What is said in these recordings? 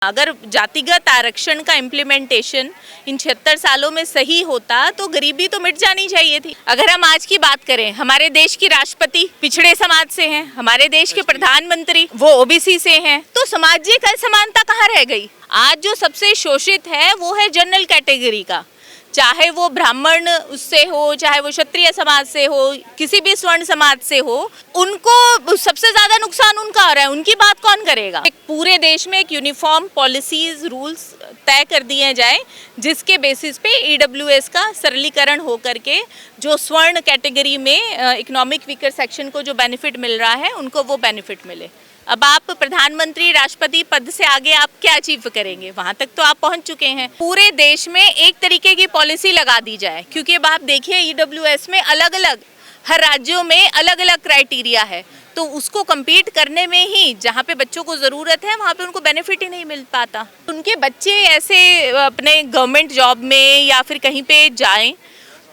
अगर जातिगत आरक्षण का इम्प्लीमेंटेशन इन 76 सालों में सही होता तो गरीबी तो मिट जानी चाहिए थी। अगर हम आज की बात करें, हमारे देश की राष्ट्रपति पिछड़े समाज से हैं, हमारे देश के प्रधानमंत्री वो ओबीसी से हैं, तो सामाजिक असमानता कहाँ रह गई? आज जो सबसे शोषित है वो है जनरल कैटेगरी का, चाहे वो ब्राह्मण उससे हो, चाहे वो क्षत्रिय समाज से हो, किसी भी स्वर्ण समाज से हो, उनको सबसे ज्यादा नुकसान उनका हो रहा है। उनकी बात कौन करेगा? एक पूरे देश में एक यूनिफॉर्म पॉलिसीज रूल्स तय कर दिए जाए जिसके बेसिस पे ईडब्ल्यूएस का सरलीकरण हो करके जो स्वर्ण कैटेगरी में इकोनॉमिक वीकर सेक्शन को जो बेनिफिट मिल रहा है उनको वो बेनिफिट मिले। अब आप प्रधानमंत्री राष्ट्रपति पद से आगे आप क्या अचीव करेंगे? वहां तक तो आप पहुंच चुके हैं। पूरे देश में एक तरीके की पॉलिसी लगा दी जाए, क्योंकि अब आप देखिए ईडब्ल्यूएस में अलग अलग हर राज्यों में अलग अलग क्राइटेरिया है, तो उसको compete करने में ही जहाँ पे बच्चों को ज़रूरत है वहाँ पे उनको बेनिफिट ही नहीं मिल पाता। उनके बच्चे ऐसे अपने गवर्नमेंट जॉब में या फिर कहीं पे जाएं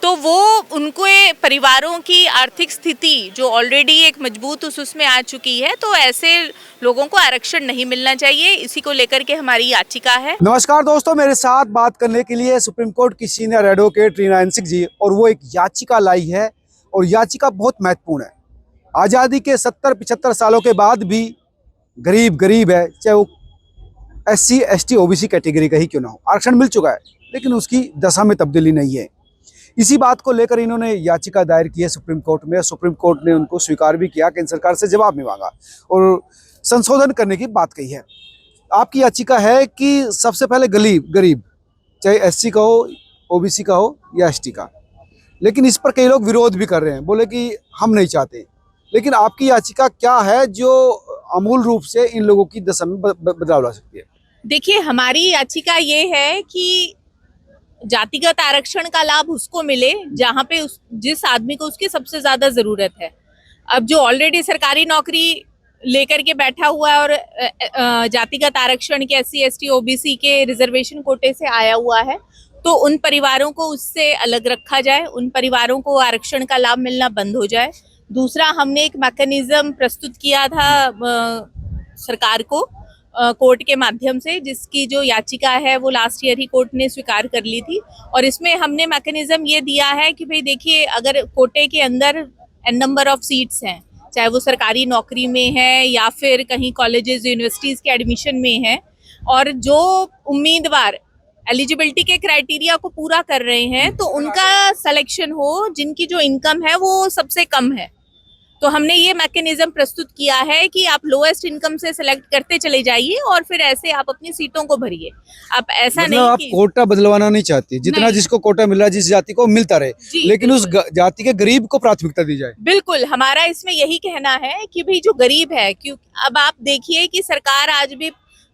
तो वो उनके परिवारों की आर्थिक स्थिति जो ऑलरेडी एक मजबूत उसमें आ चुकी है, तो ऐसे लोगों को आरक्षण नहीं मिलना चाहिए। इसी को लेकर के हमारी याचिका है। नमस्कार दोस्तों, मेरे साथ बात करने के लिए सुप्रीम कोर्ट की सीनियर एडवोकेट रीना इंसिक जी, और वो एक याचिका लाई है और याचिका बहुत महत्वपूर्ण है। आज़ादी के 70-75 सालों के बाद भी गरीब है, चाहे वो SC ST OBC कैटेगरी का ही क्यों ना हो। आरक्षण मिल चुका है लेकिन उसकी दशा में तब्दीली नहीं है। इसी बात को लेकर इन्होंने याचिका दायर की है सुप्रीम कोर्ट में। सुप्रीम कोर्ट ने उनको स्वीकार भी किया, केंद्र सरकार से जवाब भी मांगा और संशोधन करने की बात कही है। आपकी याचिका है कि सबसे पहले गरीब चाहे SC का हो, OBC का हो या ST का, लेकिन इस पर कई लोग विरोध भी कर रहे हैं, बोले कि हम नहीं चाहते। लेकिन आपकी याचिका क्या है जो अमूल रूप से इन लोगों की दशा में बदलाव ला सकती है? देखिए, हमारी याचिका ये है कि जातिगत आरक्षण का लाभ उसको मिले जहाँ पे जिस आदमी को उसकी सबसे ज्यादा जरूरत है। अब जो ऑलरेडी सरकारी नौकरी लेकर के बैठा हुआ है और जातिगत आरक्षण के SC ST OBC के रिजर्वेशन कोटे से आया हुआ है, तो उन परिवारों को उससे अलग रखा जाए, उन परिवारों को आरक्षण का लाभ मिलना बंद हो जाए। दूसरा, हमने एक मैकेनिज्म प्रस्तुत किया था सरकार को कोर्ट के माध्यम से, जिसकी जो याचिका है वो लास्ट ईयर ही कोर्ट ने स्वीकार कर ली थी। और इसमें हमने मैकेनिज्म ये दिया है कि भाई देखिए, अगर कोटे के अंदर n नंबर ऑफ सीट्स हैं, चाहे वो सरकारी नौकरी में है या फिर कहीं कॉलेजेस यूनिवर्सिटीज के एडमिशन में है, और जो उम्मीदवार एलिजिबिलिटी के क्राइटेरिया को पूरा कर रहे हैं तो उनका सिलेक्शन हो जिनकी जो इनकम है वो सबसे कम है। तो हमने ये मैकेनिज्म प्रस्तुत किया है कि आप लोएस्ट इनकम से सिलेक्ट करते चले जाइए और फिर ऐसे आप अपनी सीटों को भरिए। आप ऐसा मतलब नहीं आप कि कोटा बदलवाना नहीं चाहती, जितना जिसको कोटा मिल रहा है जिस जाति को मिलता रहे, लेकिन उस जाति के गरीब को प्राथमिकता दी जाए। बिल्कुल, हमारा इसमें यही कहना है कि भाई जो गरीब है, क्योंकि अब आप देखिए कि सरकार आज भी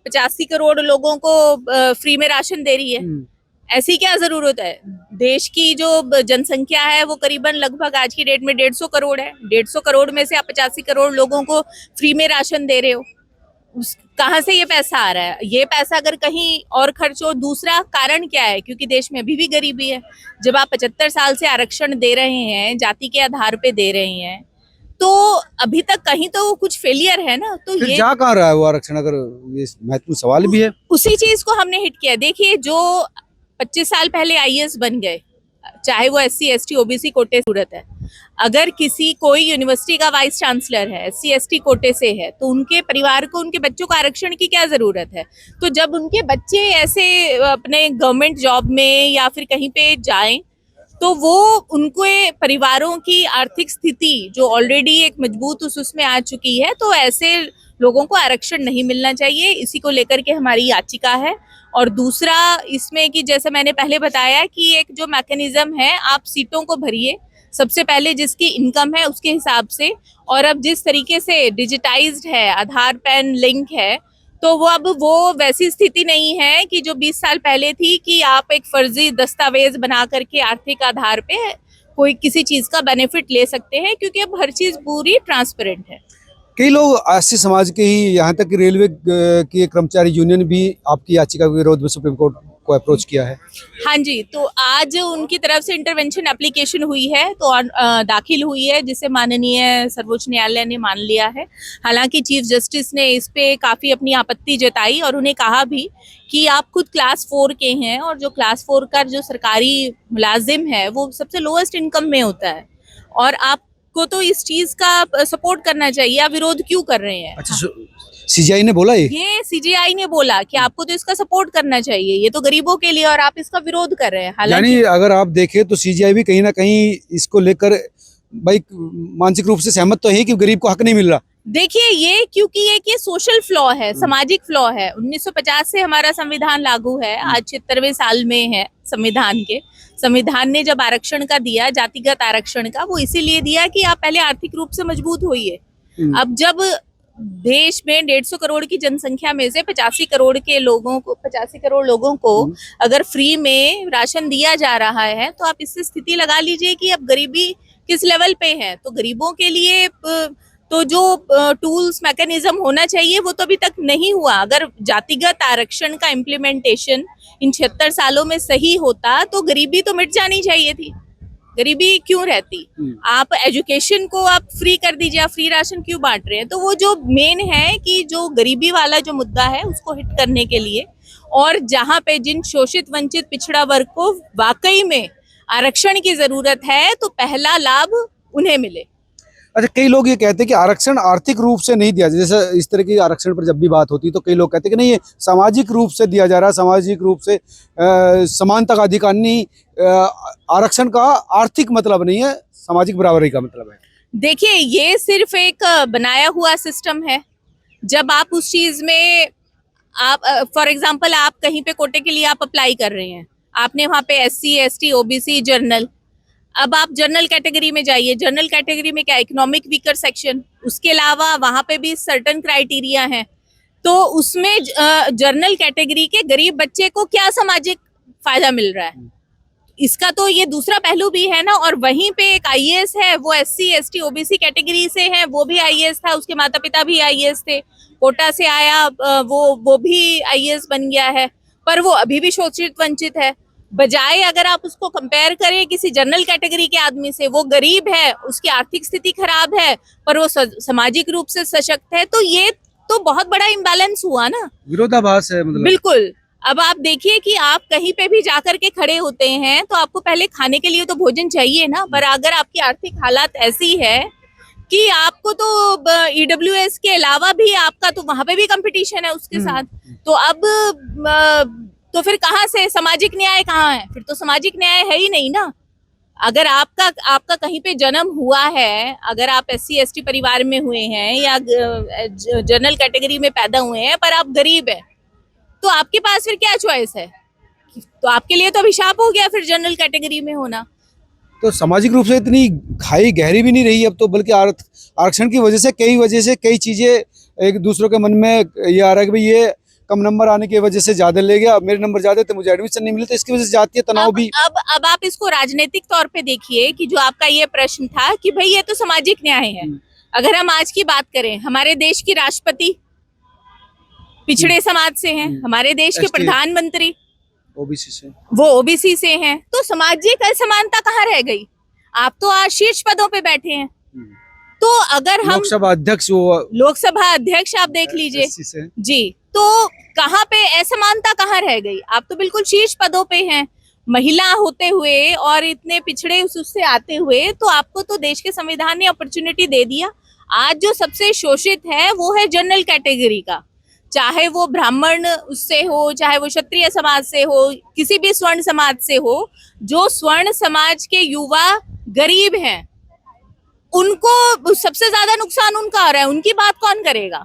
85 करोड़ लोगों को फ्री में राशन दे रही है। ऐसी क्या जरूरत है? देश की जो जनसंख्या है वो करीबन लगभग आज की डेट में 150 करोड़ है। 150 करोड़ में से आप 85 करोड़ लोगों को फ्री में राशन दे रहे हो, कहाँ से ये पैसा आ रहा है? ये पैसा अगर कहीं और खर्च हो। दूसरा कारण क्या है? क्योंकि देश में अभी भी गरीबी है। जब आप 75 साल से आरक्षण दे रहे हैं, जाति के आधार पे दे रहे हैं, तो अभी तक कहीं तो कुछ फेलियर है ना। तो ये जा कहाँ रहा है वो आरक्षण? अगर ये महत्वपूर्ण सवाल भी है, उसी चीज को हमने हिट किया। देखिए, जो 25 साल पहले IAS बन गए, चाहे वो SC ST OBC कोटे से जरूरत है। अगर कोई यूनिवर्सिटी का वाइस चांसलर है, SC ST कोटे से है, तो उनके परिवार को, उनके बच्चों को आरक्षण की क्या जरूरत है? तो जब उनके बच्चे ऐसे अपने गवर्नमेंट जॉब में या फिर कहीं पे जाएं तो वो उनके परिवारों की आर्थिक स्थिति जो ऑलरेडी एक मजबूत उसमें आ चुकी है, तो ऐसे लोगों को आरक्षण नहीं मिलना चाहिए। इसी को लेकर के हमारी याचिका है। और दूसरा इसमें कि जैसे मैंने पहले बताया कि एक जो मैकेनिज्म है, आप सीटों को भरिए सबसे पहले जिसकी इनकम है उसके हिसाब से। और अब जिस तरीके से डिजिटाइज्ड है, आधार पैन लिंक है, तो वो अब वो वैसी स्थिति नहीं है कि जो 20 साल पहले थी कि आप एक फर्जी दस्तावेज बना करके आर्थिक आधार पे कोई किसी चीज का बेनिफिट ले सकते हैं, क्योंकि अब हर चीज पूरी ट्रांसपेरेंट है। कई लोग SC समाज के ही, यहाँ तक कि रेलवे की कर्मचारी यूनियन भी आपकी याचिका के विरोध में सुप्रीम कोर्ट आपको अप्रोच किया है? हाँ जी, तो आज उनकी तरफ से इंटरवेंशन एप्लीकेशन हुई है, तो दाखिल हुई है, जिसे माननीय सर्वोच्च न्यायालय ने मान लिया है। हालांकि चीफ जस्टिस ने इस पे काफ़ी अपनी आपत्ति जताई और उन्हें कहा भी कि आप खुद क्लास 4 के हैं और जो क्लास 4 का जो सरकारी मुलाजिम है वो सबसे लोएस्ट इनकम में होता है और आपको तो इस चीज़ का सपोर्ट करना चाहिए, आप विरोध क्यों कर रहे हैं? अच्छा, सीजीआई ने बोला ये सीजीआई ने बोला कि आपको तो इसका सपोर्ट करना चाहिए, ये तो गरीबों के लिए और आप इसका विरोध कर रहे हैं। हालांकि यानी अगर आप देखें तो सीजीआई भी कहीं ना कहीं इसको लेकर भाई मानसिक रूप से सहमत तो है कि गरीब को हक नहीं मिल रहा। देखिए, ये क्योंकि ये सोशल फ्लॉ है, सामाजिक फ्लॉ है। 1950 से हमारा संविधान लागू है, आज 76वें साल में है संविधान के। संविधान ने जब आरक्षण का दिया, जातिगत आरक्षण का, वो इसीलिए दिया कि आप पहले आर्थिक रूप से मजबूत होइए। अब जब देश में 150 करोड़ की जनसंख्या में से 85 करोड़ लोगों को अगर फ्री में राशन दिया जा रहा है, तो आप इससे स्थिति लगा लीजिए कि अब गरीबी किस लेवल पे है। तो गरीबों के लिए तो जो टूल्स मैकेनिज्म होना चाहिए वो तो अभी तक नहीं हुआ। अगर जातिगत आरक्षण का इम्प्लीमेंटेशन इन 76 सालों में सही होता तो गरीबी तो मिट जानी चाहिए थी। गरीबी क्यों रहती? आप एजुकेशन को आप फ्री कर दीजिए, आप फ्री राशन क्यों बांट रहे हैं? तो वो जो मेन है कि जो गरीबी वाला जो मुद्दा है उसको हिट करने के लिए और जहाँ पे जिन शोषित वंचित पिछड़ा वर्ग को वाकई में आरक्षण की जरूरत है तो पहला लाभ उन्हें मिले। अच्छा, कई लोग ये कहते हैं कि आरक्षण आर्थिक रूप से नहीं दिया, जैसे इस तरह की आरक्षण पर जब भी बात होती है तो कई लोग कहते हैं कि नहीं, ये सामाजिक रूप से दिया जा रहा है, सामाजिक रूप से समानता का अधिकार नहीं, आरक्षण का आर्थिक मतलब नहीं है, सामाजिक बराबरी का मतलब है। देखिए, ये सिर्फ एक बनाया हुआ सिस्टम है। जब आप उस चीज में आप फॉर एग्जांपल आप कहीं पे कोटे के लिए आप अप्लाई कर रहे हैं, आपने वहाँ पे SC ST OBC जनरल, अब आप जनरल कैटेगरी में जाइए। जनरल कैटेगरी में क्या, इकोनॉमिक वीकर सेक्शन, उसके अलावा वहाँ पे भी सर्टेन क्राइटेरिया हैं। तो उसमें जनरल कैटेगरी के गरीब बच्चे को क्या सामाजिक फायदा मिल रहा है, इसका तो ये दूसरा पहलू भी है ना। और वहीं पे एक IAS है, वो SC ST OBC कैटेगरी से है, वो भी IAS था, उसके माता पिता भी IAS थे, कोटा से आया, वो भी IAS बन गया है, पर वो अभी भी शोषित वंचित है। बजाय अगर आप उसको कंपेयर करें किसी जनरल कैटेगरी के आदमी से, वो गरीब है, उसकी आर्थिक स्थिति खराब है, पर वो सामाजिक रूप से सशक्त है, तो ये तो बहुत बड़ा इम्बैलेंस हुआ ना, विरोधाभास है मतलब। बिल्कुल। अब आप देखिए कि आप कहीं पे भी जाकर के खड़े होते हैं तो आपको पहले खाने के लिए तो भोजन चाहिए ना, पर अगर आपकी आर्थिक हालात ऐसी है कि आपको तो EWS के अलावा भी आपका तो वहां पे भी कंपटीशन है उसके साथ, तो अब तो फिर कहाँ से सामाजिक न्याय कहाँ है? फिर तो सामाजिक न्याय है ही नहीं ना। अगर आपका कहीं पे जन्म हुआ है, अगर आप SC ST परिवार में हुए हैं या जनरल कैटेगरी में पैदा हुए हैं पर आप गरीब हैं, तो आपके पास फिर क्या चॉइस है? तो आपके लिए तो अभिशाप हो गया फिर जनरल कैटेगरी में होना। तो सामाजिक रूप से इतनी खाई गहरी भी नहीं रही अब तो, बल्कि आरक्षण की वजह से कई चीजें एक दूसरों के मन में ये आ रहा है कि भाई ये कम नंबर आने की वजह से ज्यादा ले गया, मेरे नंबर ज्यादा थे, मुझे एडमिशन नहीं मिले, तो इसकी वजह से जातीय तनाव भी। अब आप इसको राजनीतिक तौर पे देखिए कि जो आपका ये प्रश्न था कि भाई ये तो सामाजिक न्याय है। अगर हम आज की बात करें, हमारे देश की राष्ट्रपति पिछड़े समाज से हैं, हमारे देश के प्रधानमंत्री OBC से, वो OBC से हैं, तो सामाजिक असमानता कहाँ रह गई? आप तो आज शीर्ष पदों पे बैठे हैं। तो अगर हम लोकसभा अध्यक्ष आप देख लीजिए जी, तो कहाँ पे असमानता कहाँ रह गई? आप तो बिल्कुल शीर्ष पदों पे हैं, महिला होते हुए और इतने पिछड़े उससे आते हुए, तो आपको तो देश के संविधान ने अपॉर्चुनिटी दे दिया। आज जो सबसे शोषित है वो है जनरल कैटेगरी का, चाहे वो ब्राह्मण उससे हो, चाहे वो क्षत्रिय समाज से हो, किसी भी स्वर्ण समाज से हो। जो स्वर्ण समाज के युवा गरीब हैं उनको सबसे ज्यादा नुकसान उनका हो रहा है, उनकी बात कौन करेगा?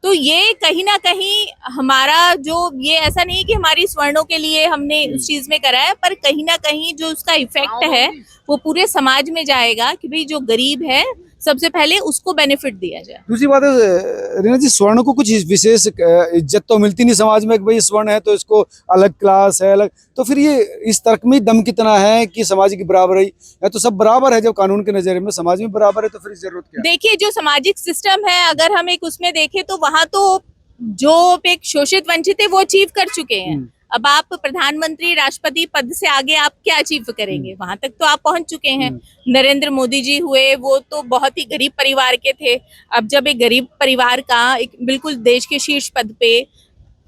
तो ये कहीं ना कहीं हमारा जो, ये ऐसा नहीं कि हमारी स्वर्णों के लिए हमने उस चीज में करा है, पर कहीं ना कहीं जो उसका इफेक्ट है वो पूरे समाज में जाएगा कि भाई जो गरीब है सबसे पहले उसको बेनिफिट दिया जाए। दूसरी बात है रीना जी, स्वर्ण को कुछ विशेष इज्जत तो मिलती नहीं समाज में कि भाई स्वर्ण है तो इसको अलग क्लास है, अलग, तो फिर ये इस तर्क में दम कितना है कि समाज की बराबरी है? तो सब बराबर है जब कानून के नजर में समाज में बराबर है, तो फिर जरूरत क्या? देखिए, जो सामाजिक सिस्टम है अगर हम एक उसमें देखें तो वहां तो जो एक शोषित वंचित है वो अचीव कर चुके हैं। अब आप प्रधानमंत्री राष्ट्रपति पद से आगे आप क्या अचीव करेंगे? वहां तक तो आप पहुंच चुके हैं। नरेंद्र मोदी जी हुए, वो तो बहुत ही गरीब परिवार के थे। अब जब एक गरीब परिवार का एक बिल्कुल देश के शीर्ष पद पे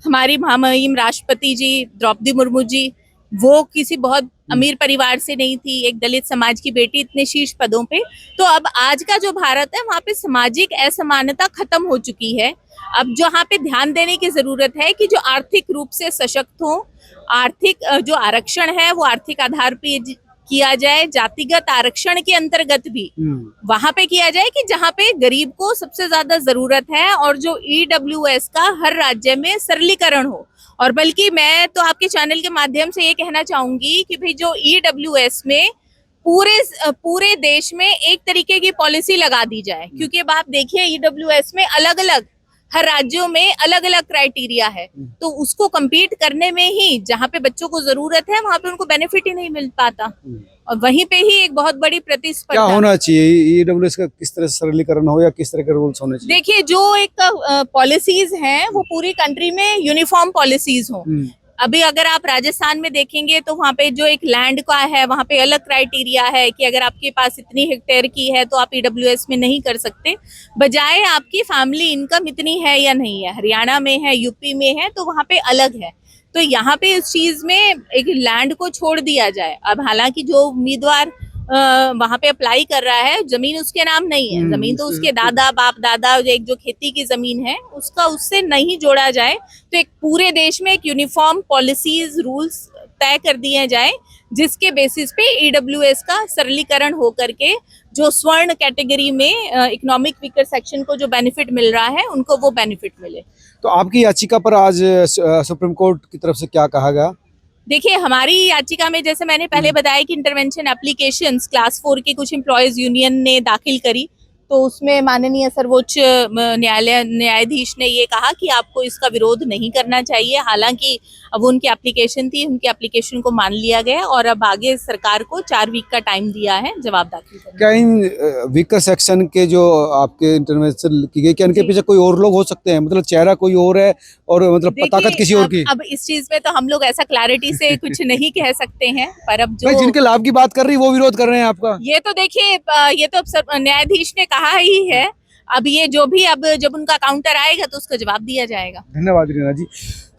हमारी महामहिम राष्ट्रपति जी द्रौपदी मुर्मू जी, वो किसी बहुत अमीर परिवार से नहीं थी, एक दलित समाज की बेटी इतने शीर्ष पदों पे। तो अब आज का जो भारत है वहाँ पे सामाजिक असमानता खत्म हो चुकी है। अब जहाँ पे ध्यान देने की जरूरत है कि जो आर्थिक रूप से सशक्त हो, आर्थिक जो आरक्षण है वो आर्थिक आधार पे किया जाए, जातिगत आरक्षण के अंतर्गत भी वहां पे किया जाए कि जहाँ पे गरीब को सबसे ज्यादा जरूरत है, और जो ईडब्ल्यूएस का हर राज्य में सरलीकरण हो। और बल्कि मैं तो आपके चैनल के माध्यम से ये कहना चाहूंगी कि भाई जो ईडब्ल्यूएस में पूरे देश में एक तरीके की पॉलिसी लगा दी जाए, क्योंकि अब आप देखिए ईडब्ल्यूएस में अलग अलग हर राज्यों में अलग अलग क्राइटेरिया है, तो उसको compete करने में ही जहाँ पे बच्चों को जरूरत है वहां पे उनको बेनिफिट ही नहीं मिल पाता, और वहीं पे ही एक बहुत बड़ी क्या प्रतिस्पर्धा। होना चाहिए ईडब्ल्यूएस का, किस तरह से सरलीकरण हो या किस तरह के रूल्स होने चाहिए? देखिए, जो एक पॉलिसीज हैं वो पूरी कंट्री में यूनिफॉर्म पॉलिसीज हो। अभी अगर आप राजस्थान में देखेंगे तो वहाँ पे जो एक लैंड का है वहाँ पे अलग क्राइटेरिया है कि अगर आपके पास इतनी हेक्टेयर की है तो आप ईडब्ल्यूएस में नहीं कर सकते, बजाय आपकी फैमिली इनकम इतनी है या नहीं है। हरियाणा में है, यूपी में है, तो वहाँ पे अलग है। तो यहाँ पे इस चीज में एक लैंड को छोड़ दिया जाए। अब हालांकि जो उम्मीदवार वहां पे अप्लाई कर रहा है, जमीन उसके नाम नहीं है, जमीन तो उसके दादा बाप दादा एक जो खेती की जमीन है उसका उससे नहीं जोड़ा जाए, तो एक पूरे देश में एक यूनिफॉर्म पॉलिसीज रूल्स तय कर दिए जाए जिसके बेसिस पे ईडब्ल्यूएस का सरलीकरण हो करके जो स्वर्ण कैटेगरी में इकोनॉमिक वीकर सेक्शन को जो बेनिफिट मिल रहा है उनको वो बेनिफिट मिले। तो आपकी याचिका पर आज सुप्रीम कोर्ट की तरफ से क्या कहा गया? देखिए, हमारी याचिका में जैसे मैंने पहले बताया कि इंटरवेंशन एप्लीकेशंस क्लास 4 की कुछ एम्प्लॉयज यूनियन ने दाखिल करी, तो उसमें माननीय सर्वोच्च न्यायाधीश ने ये कहा कि आपको इसका विरोध नहीं करना चाहिए। हालांकि अब उनकी एप्लीकेशन थी, उनकी एप्लीकेशन को मान लिया गया और अब आगे सरकार को 4 वीक का टाइम दिया है जवाब दाखिल करने। क्या इन वीकर सेक्शन के जो आपके इंटरवेंशन की गई, क्या इनके पीछे कोई और लोग हो सकते हैं? मतलब चेहरा कोई और है और मतलब ताकत किसी और की? अब इस चीज में तो हम लोग ऐसा क्लैरिटी से कुछ नहीं कह सकते हैं, पर अब जो जिनके लाभ की बात कर रही वो विरोध कर रहे हैं आपका? ये तो देखिए, ये तो अब न्यायाधीश ने कहा ही है। अब ये जो भी अब जब उनका काउंटर आएगा तो उसका जवाब दिया जाएगा। धन्यवाद रीना जी।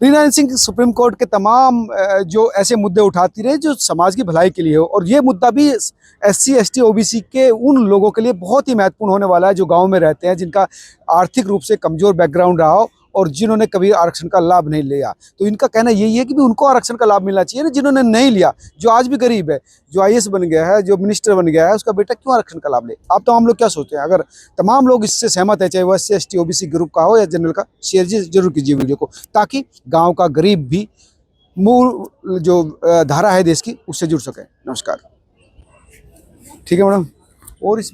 रीना सिंह सुप्रीम कोर्ट के तमाम जो ऐसे मुद्दे उठाती रहे जो समाज की भलाई के लिए हो, और ये मुद्दा भी SC ST OBC के उन लोगों के लिए बहुत ही महत्वपूर्ण होने वाला है जो गांव में रहते हैं, जिनका आर्थिक रूप से कमजोर बैकग्राउंड रहा हो और जिन्होंने कभी आरक्षण का लाभ नहीं लिया। तो इनका कहना यही है कि भी उनको आरक्षण का लाभ मिलना चाहिए ना, जिन्होंने नहीं लिया, जो आज भी गरीब है, जो IAS बन गया है, जो मिनिस्टर बन गया है, उसका बेटा क्यों आरक्षण का लाभ ले? आप तो हम लोग क्या सोचते हैं? अगर तमाम लोग इससे सहमत है, चाहे वो SC ST OBC ग्रुप का हो या जनरल का, शेयर जरूर कीजिए वीडियो को, ताकि गाँव का गरीब भी मूल जो धारा है देश की उससे जुड़ सके। नमस्कार। ठीक है मैडम, और इस